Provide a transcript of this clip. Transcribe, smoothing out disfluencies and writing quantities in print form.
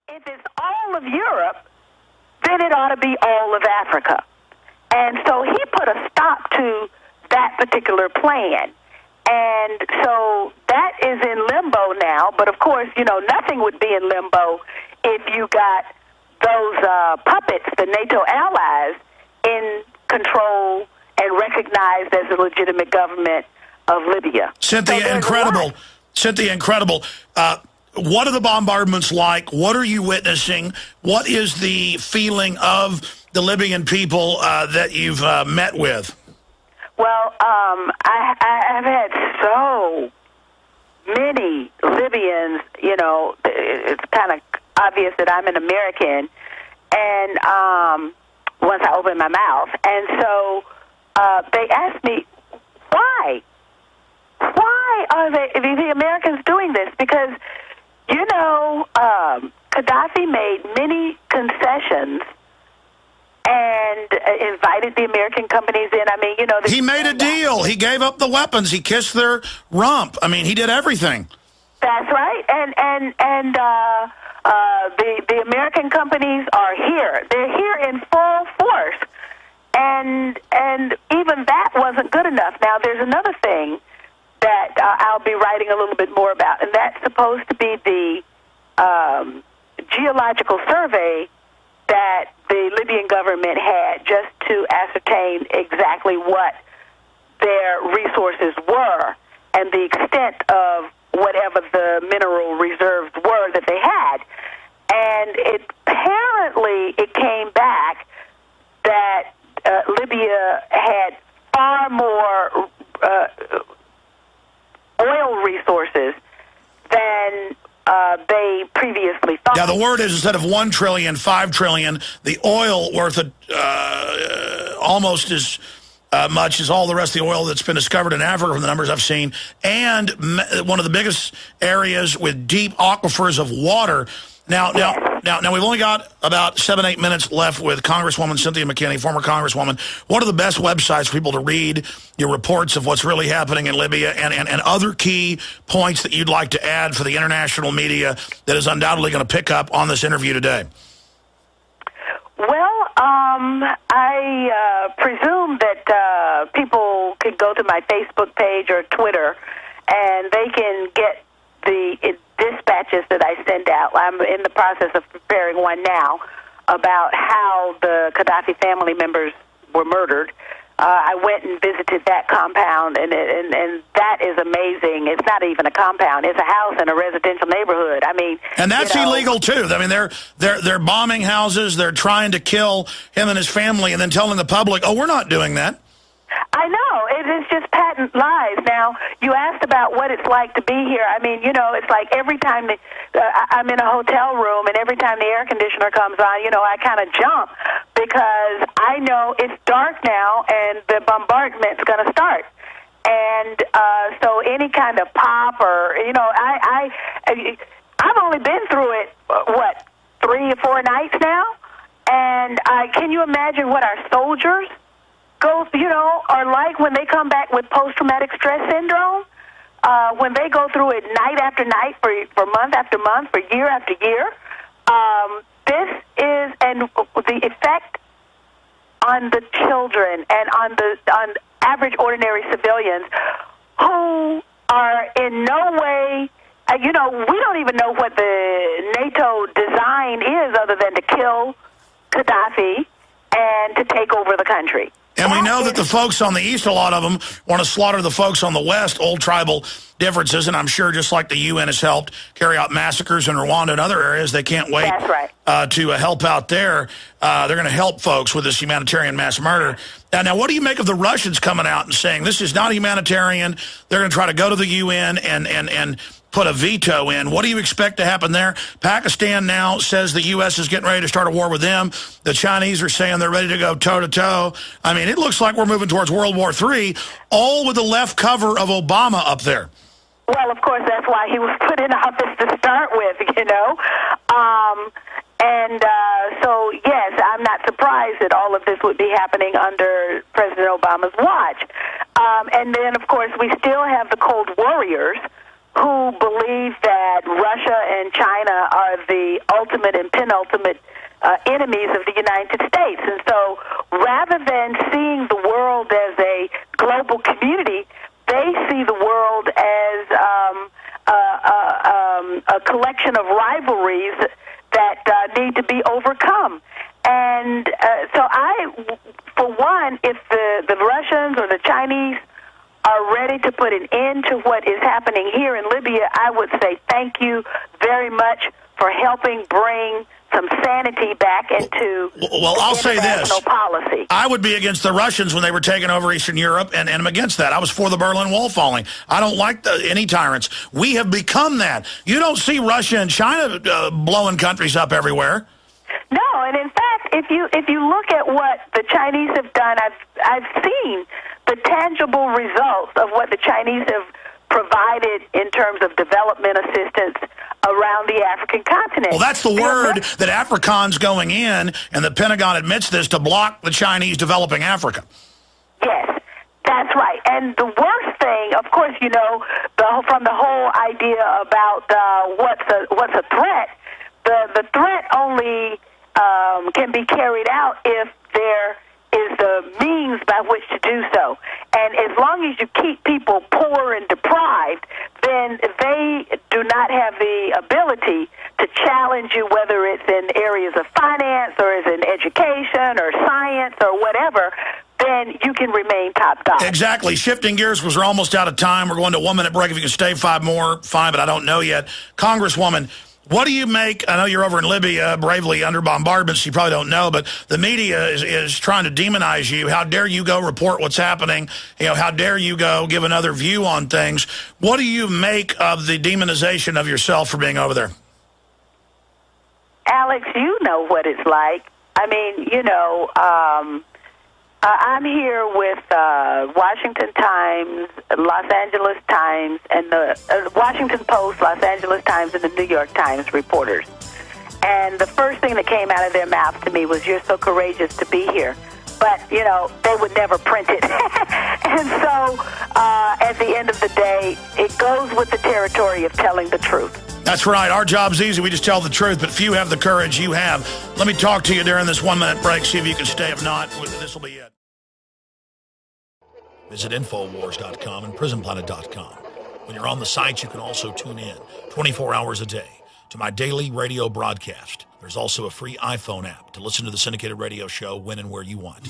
if it's all of Europe, then it ought to be all of Africa. And so he put a stop to that particular plan. And so that is in limbo now. But, of course, nothing would be in limbo if you got those puppets, the NATO allies, in control and recognized as a legitimate government of Libya. Cynthia, incredible. Cynthia, incredible. What are the bombardments like? What are you witnessing? What is the feeling of the Libyan people that you've met with? Well, I've had so many Libyans, it's kind of obvious that I'm an American, and once I open my mouth. And so they asked me, why? Why are the Americans doing this? Because, Gaddafi made many concessions and invited the American companies in. I mean, he made a deal. He gave up the weapons. He kissed their rump. I mean, he did everything. That's right. And the American companies are here. They're here in full force. And even that wasn't good enough. Now, there's another thing that I'll be writing a little bit more about, and that's supposed to be the geological survey that the Libyan government had just to ascertain exactly what their resources were and the extent of whatever the mineral reserves were that they had. And apparently it came back that Libya had far more oil resources than they previously thought. Yeah, the word is instead of 1 trillion, 5 trillion, the oil worth almost as much as all the rest of the oil that's been discovered in Africa from the numbers I've seen, and one of the biggest areas with deep aquifers of water. Now, we've only got about 7-8 minutes left with Congresswoman Cynthia McKinney, former Congresswoman. What are the best websites for people to read your reports of what's really happening in Libya and other key points that you'd like to add for the international media that is undoubtedly going to pick up on this interview today? Well, I presume that people can go to my Facebook page or Twitter, and they can get the dispatches that I send out. I'm in the process of preparing one now about how the Gaddafi family members were murdered. I went and visited that compound, and that is amazing. It's not even a compound; it's a house in a residential neighborhood. I mean, and that's illegal too. I mean, they're bombing houses. They're trying to kill him and his family, and then telling the public, "Oh, we're not doing that." I know. It is just patent lies. Now, you asked about what it's like to be here. I mean, it's like every time I'm in a hotel room and every time the air conditioner comes on, I kind of jump because I know it's dark now and the bombardment's going to start. And so any kind of pop or, I've only been through it, 3 or 4 nights now? And can you imagine what our soldiers are like when they come back with post-traumatic stress syndrome, when they go through it night after night, for month after month, for year after year. This is, and the effect on the children and on average ordinary civilians who are in no way, we don't even know what the NATO design is other than to kill Gaddafi and to take over the country. And we know that the folks on the east, a lot of them, want to slaughter the folks on the west, old tribal differences, and I'm sure just like the UN has helped carry out massacres in Rwanda and other areas, they can't wait to help out there. They're going to help folks with this humanitarian mass murder. Now, what do you make of the Russians coming out and saying this is not humanitarian? They're going to try to go to the UN and put a veto in. What do you expect to happen there? Pakistan now says the U.S. is getting ready to start a war with them. The Chinese are saying they're ready to go toe-to-toe. I mean, it looks like we're moving towards World War III, all with the left cover of Obama up there. Well, of course, that's why he was put in office to start with, So, yes, I'm not surprised that all of this would be happening under President Obama's watch. And then, of course, we still have the Cold Warriors who believe that Russia and China are the ultimate and penultimate enemies of the United States. And so rather than seeing the world as a global community, they see the world as a collection of rivalries that need to be overcome. And so for one, if the Russians or the Chinese are ready to put an end to what is happening here in Libya, I would say thank you very much for helping bring some sanity back into I'll say this. Policy. I would be against the Russians when they were taking over Eastern Europe, and I'm against that. I was for the Berlin Wall falling. I don't like any tyrants. We have become that. You don't see Russia and China blowing countries up everywhere. No, and in fact, if you look at what the Chinese have done, I've seen the tangible results of what the Chinese have provided in terms of development assistance around the African continent. Well, that's the word that AFRICOM's going in, and the Pentagon admits this, to block the Chinese developing Africa. Yes, that's right. And the worst thing, of course, you know, from the whole idea about what's a threat, the threat only can be carried out if there is the means by which to do so. And as long as you keep people poor and deprived, then they do not have the ability to challenge you, whether it's in areas of finance or is in education or science or whatever, then you can remain top dog. Exactly. Shifting gears, because we're almost out of time. We're going to a 1-minute break. If you can stay 5 more, fine, but I don't know yet. Congresswoman, what do you make? I know you're over in Libya, bravely under bombardment, so you probably don't know, but the media is trying to demonize you. How dare you go report what's happening? You know, how dare you go give another view on things? What do you make of the demonization of yourself for being over there? Alex, you know what it's like. I mean, you know, I'm here with Washington Times, Los Angeles Times, and the Washington Post, Los Angeles Times, and the New York Times reporters. And the first thing that came out of their mouth to me was, "You're so courageous to be here." But, you know, they would never print it. And so at the end of the day, it goes with the territory of telling the truth. That's right. Our job's easy. We just tell the truth, but few have the courage you have. Let me talk to you during this 1-minute break, see if you can stay. If not, this will be it. Visit Infowars.com and PrisonPlanet.com. When you're on the site, you can also tune in 24 hours a day to my daily radio broadcast. There's also a free iPhone app to listen to the syndicated radio show when and where you want.